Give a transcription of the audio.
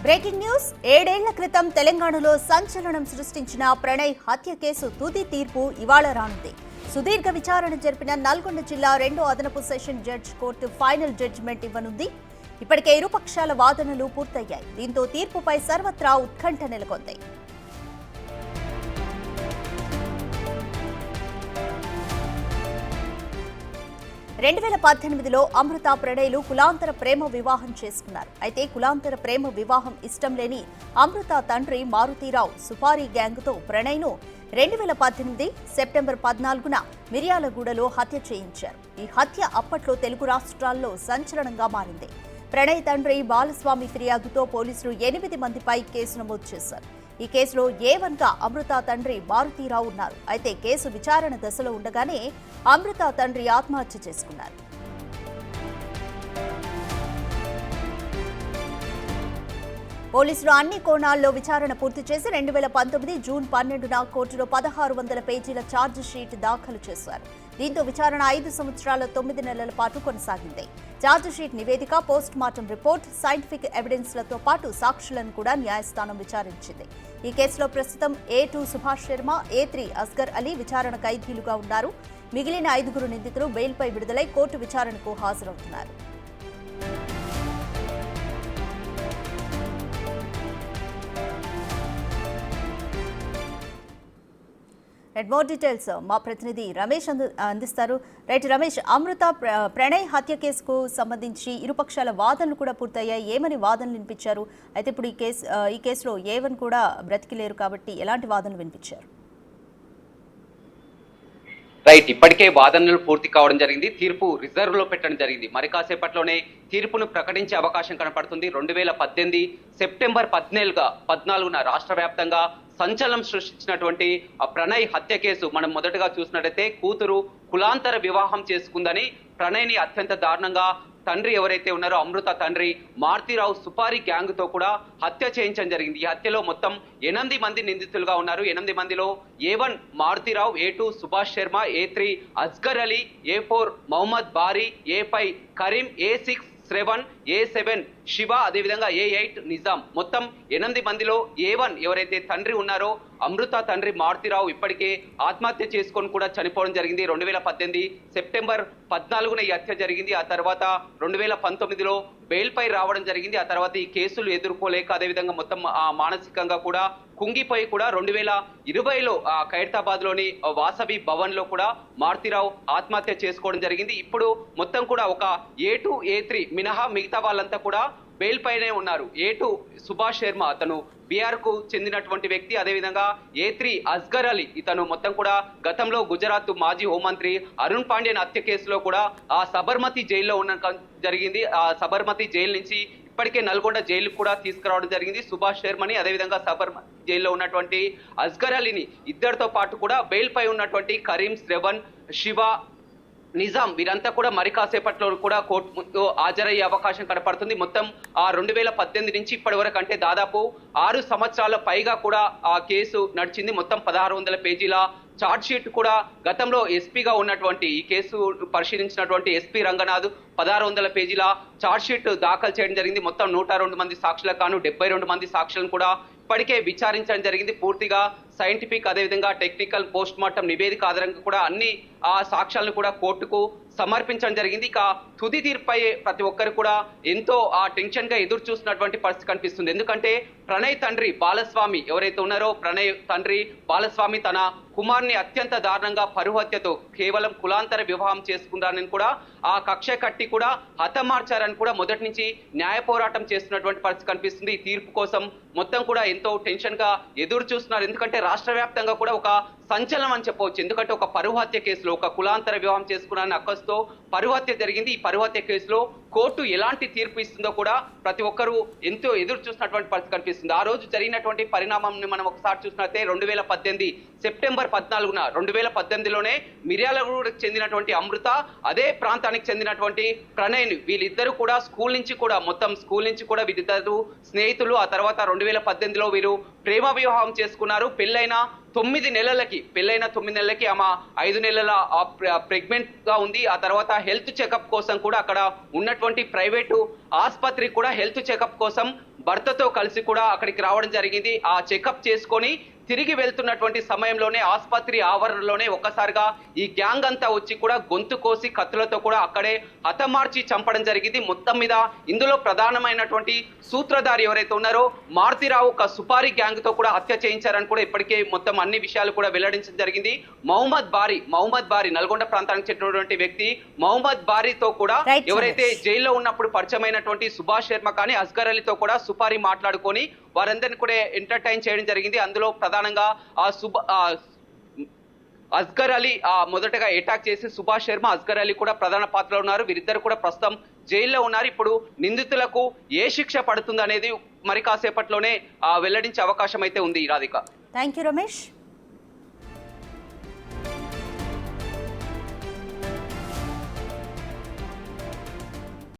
Breaking news. 7 ఏళ్ల క్రితం తెలంగాణలో సంచలనం సృష్టించిన ప్రణయ్ హత్య కేసు తుది తీర్పు ఇవాళ రానుంది. సుదీర్ఘ విచారణ జరిపిన నల్గొండ జిల్లా 2వ అదనపు session judge court final judgement ఇవ్వనుంది. ఇప్పటికే ఇరుపక్షాల వాదనలు పూర్తయ్యాయి. దీంతో తీర్పుపై సర్వత్రా ఉత్కంఠ నెలకొంది. 2018లో అమృత ప్రణయ్లు కులాంతర ప్రేమ వివాహం చేసుకున్నారు. అయితే కులాంతర ప్రేమ వివాహం ఇష్టం లేని అమృత తండ్రి మారుతీరావు సుపారీ గ్యాంగ్తో ప్రణయ్ను 2018 సెప్టెంబర్ 14న మిర్యాలగూడలో హత్య చేయించారు. ఈ హత్య అప్పట్లో తెలుగు రాష్ట్రాల్లో సంచలనంగా మారింది. ప్రణయ్ తండ్రి బాలస్వామి ఫిర్యాదుతో పోలీసులు 8 మందిపై కేసు నమోదు చేశారు. ఈ కేసులో A1గా అమృత తండ్రి మారుతీరావు ఉన్నారు. అయితే కేసు విచారణ దశలో ఉండగానే అమృత తండ్రి ఆత్మహత్య చేసుకున్నారు. పోలీసులు అన్ని కోణాల్లో విచారణ పూర్తి చేసి 2019 జూన్ 12న కోర్టులో 1600 పేజీల ఛార్జ్ షీట్ దాఖలు చేశారు. దీంతో విచారణ 5 సంవత్సరాల 9 నెలల పాటు కొనసాగింది. ఛార్జ్ షీట్ నివేదిక, పోస్ట్ మార్టం రిపోర్ట్, సైంటిఫిక్ ఎవిడెన్స్లతో పాటు సాక్షులను కూడా న్యాయస్థానం విచారించింది. ఈ కేసులో ప్రస్తుతం A2 సుభాష్ శర్మ, A3 అస్గర్ అలీ విచారణ ఖైదీలుగా ఉన్నారు. మిగిలిన 5 నిందితులు బెయిల్పై విడుదలై కోర్టు విచారణకు హాజరవుతున్నారు. మోర్ డీటెయిల్స్ మా ప్రతినిధి రమేష్ అందిస్తారు. రైట్ రమేష్, అమృత ప్రణయ్ హత్య కేసుకు సంబంధించి ఇరుపక్షాల వాదనలు కూడా పూర్తయ్యాయి. ఏమని వాదనలు వినిపించారు? అయితే ఇప్పుడు ఈ కేసులో A1 కూడా బ్రతికిలేరు కాబట్టి ఎలాంటి వాదనలు వినిపించారు? రైట్, ఇప్పటికే వాదనలు పూర్తి కావడం జరిగింది. తీర్పు రిజర్వ్ లో పెట్టడం జరిగింది. మరి కాసేపట్లోనే తీర్పును ప్రకటించే అవకాశం కనపడుతుంది. 2018 సెప్టెంబర్ 14న రాష్ట్ర వ్యాప్తంగా సంచలనం సృష్టించినటువంటి ప్రణయ్ హత్య కేసు మనం మొదటగా చూసినట్టయితే కూతురు కులాంతర వివాహం చేసుకుందని ప్రణయ్ని అత్యంత దారుణంగా తండ్రి ఎవరైతే ఉన్నారో అమృత తండ్రి మారుతీరావు సుపారీ గ్యాంగ్ తో కూడా హత్య చేయించడం జరిగింది. ఈ హత్యలో మొత్తం 8 మంది నిందితులుగా ఉన్నారు. 8 మందిలో A1 Maruthi Rao, A2 Subhash Sharma, A3 Asgar Ali, A4 Mohammed బారీ, A5 Karim, A6 Shravan, A7 Shiva, అదేవిధంగా A8 నిజాం. మొత్తం 8 మందిలో A1 ఎవరైతే తండ్రి ఉన్నారో అమృత తండ్రి మారుతీరావు ఇప్పటికే ఆత్మహత్య చేసుకొని కూడా చనిపోవడం జరిగింది. 2018 సెప్టెంబర్ 14న ఈ హత్య జరిగింది. ఆ తర్వాత 2019లో బెయిల్పై రావడం జరిగింది. ఆ తర్వాత ఈ కేసులు ఎదుర్కోలేక అదేవిధంగా మొత్తం మానసికంగా కూడా కుంగిపోయి కూడా 2020లో ఖైరతాబాద్ లోని వాసవి భవన్ లో కూడా మారుతీరావు ఆత్మహత్య చేసుకోవడం జరిగింది. ఇప్పుడు మొత్తం కూడా ఒక A2, A3 మినహా మిగతా వాళ్ళంతా కూడా బెయిల్ పైనే ఉన్నారు. A2 సుభాష్ శర్మ అతను బీఆర్ కు చెందినటువంటి వ్యక్తి. అదేవిధంగా A3 అస్గర్ అలీ ఇతను మొత్తం కూడా గతంలో గుజరాత్ మాజీ హోంమంత్రి అరుణ్ పాండ్యన్ హత్య కేసులో కూడా ఆ సబర్మతి జైల్లో ఉన్న జరిగింది. ఆ సబర్మతి జైలు నుంచి ఇప్పటికే నల్గొండ జైలుకు కూడా తీసుకురావడం జరిగింది. సుభాష్ శర్మని అదేవిధంగా సబర్మతి జైల్లో ఉన్నటువంటి అస్గర్ అలీని ఇద్దరితో పాటు కూడా బెయిల్ పై ఉన్నటువంటి కరీం, శ్రవణ్, శివ, నిజాం వీరంతా కూడా మరి కాసేపట్లో కూడా కోర్టు ముందు హాజరయ్యే అవకాశం కనపడుతుంది. మొత్తం 2018 నుంచి ఇప్పటి వరకు అంటే దాదాపు 6 సంవత్సరాల పైగా కూడా ఆ కేసు నడిచింది. మొత్తం 1600 పేజీల ఛార్జ్ షీట్ కూడా గతంలో ఎస్పీగా ఉన్నటువంటి ఈ కేసు పరిశీలించినటువంటి ఎస్పీ రంగనాథ్ 1600 పేజీల ఛార్జ్ షీట్ దాఖలు చేయడం జరిగింది. మొత్తం 102 మంది సాక్షులకు గాను 72 మంది సాక్షులను కూడా ఇప్పటికే విచారించడం జరిగింది. పూర్తిగా సైంటిఫిక్ అదేవిధంగా టెక్నికల్ పోస్ట్ మార్టం నివేదిక ఆధారంగా కూడా అన్ని ఆ సాక్ష్యాలను కూడా కోర్టుకు సమర్పించడం జరిగింది. ఇక తుది తీర్పై ప్రతి ఒక్కరు కూడా ఎంతో టెన్షన్ గా ఎదురు చూస్తున్నటువంటి పరిస్థితి కనిపిస్తుంది. ఎందుకంటే ప్రణయ్ తండ్రి బాలస్వామి ఎవరైతే ఉన్నారో ప్రణయ్ తండ్రి బాలస్వామి తన కుమార్ని అత్యంత దారుణంగా పరుహత్యతో కేవలం కులాంతర వివాహం చేసుకున్నారని కూడా ఆ కక్ష కట్టి కూడా హతమార్చారని కూడా మొదటి నుంచి న్యాయ పోరాటం చేస్తున్నటువంటి పరిస్థితి కనిపిస్తుంది. ఈ తీర్పు కోసం మొత్తం కూడా ఎంతో టెన్షన్ గా ఎదురు చూస్తున్నారు. ఎందుకంటే రాష్ట్ర వ్యాప్తంగా కూడా ఒక సంచలనం అని చెప్పవచ్చు. ఎందుకంటే ఒక పరుహత్య కేసులో ఒక కులాంతర వివాహం చేసుకున్న అక్కస్తో పరుహత్య జరిగింది. ఈ పరుహత్య కేసులో కోర్టు ఎలాంటి తీర్పు ఇస్తుందో కూడా ప్రతి ఒక్కరూ ఎంతో ఎదురు చూసినటువంటి పరిస్థితి కనిపిస్తుంది. ఆ రోజు జరిగినటువంటి పరిణామాన్ని మనం ఒకసారి చూసినట్లయితే 2018 సెప్టెంబర్ 14న 2018లోనే మిర్యాలగూడకు చెందినటువంటి అమృత అదే ప్రాంతానికి చెందినటువంటి ప్రణయ్ వీళ్ళిద్దరూ కూడా స్కూల్ నుంచి కూడా వీళ్ళిద్దరు స్నేహితులు. ఆ తర్వాత 2018లో వీరు ప్రేమ వివాహం చేసుకున్నారు. పెళ్ళైన 9 నెలలకి ఆమె 5 నెలల ప్రెగ్నెంట్ గా ఉంది. ఆ తర్వాత హెల్త్ చెకప్ కోసం కూడా అక్కడ ఉన్నటువంటి ప్రైవేటు ఆసుపత్రికి కూడా హెల్త్ చెకప్ కోసం భర్తతో కలిసి కూడా అక్కడికి రావడం జరిగింది. ఆ చెకప్ చేసుకొని తిరిగి వెళ్తున్నటువంటి సమయంలోనే ఆసుపత్రి ఆవరణలోనే ఒక్కసారిగా ఈ గ్యాంగ్ అంతా వచ్చి కూడా గొంతు కోసి కత్తులతో కూడా అక్కడే హతమార్చి చంపడం జరిగింది. మొత్తం మీద ఇందులో ప్రధానమైనటువంటి సూత్రధారి ఎవరైతే ఉన్నారో మారుతీరావు ఒక సుపారీ గ్యాంగ్ తో కూడా హత్య చేయించారని కూడా ఇప్పటికే మొత్తం అన్ని విషయాలు కూడా వెల్లడించడం జరిగింది. మహమ్మద్ బారీ నల్గొండ ప్రాంతానికి చెందినటువంటి వ్యక్తి మహమ్మద్ బారీతో కూడా ఎవరైతే జైల్లో ఉన్నప్పుడు పరిచయమైనటువంటి సుభాష్ శర్మ కానీ అస్గర్ అలీతో కూడా సుపారీ మాట్లాడుకొని వారందరినీ కూడా ఎంటర్టైన్ చేయడం జరిగింది. అందులో ప్రధానంగా అస్గర్ అలీ మొదటగా అటాక్ చేసి సుభాష్ శర్మ అస్గర్ అలీ కూడా ప్రధాన పాత్రలో ఉన్నారు. వీరిద్దరు కూడా ప్రస్తుతం జైల్లో ఉన్నారు. ఇప్పుడు నిందితులకు ఏ శిక్ష పడుతుంది అనేది మరి కాసేపట్లోనే వెల్లడించే అవకాశం అయితే ఉంది. రాధిక. Thank you Ramesh.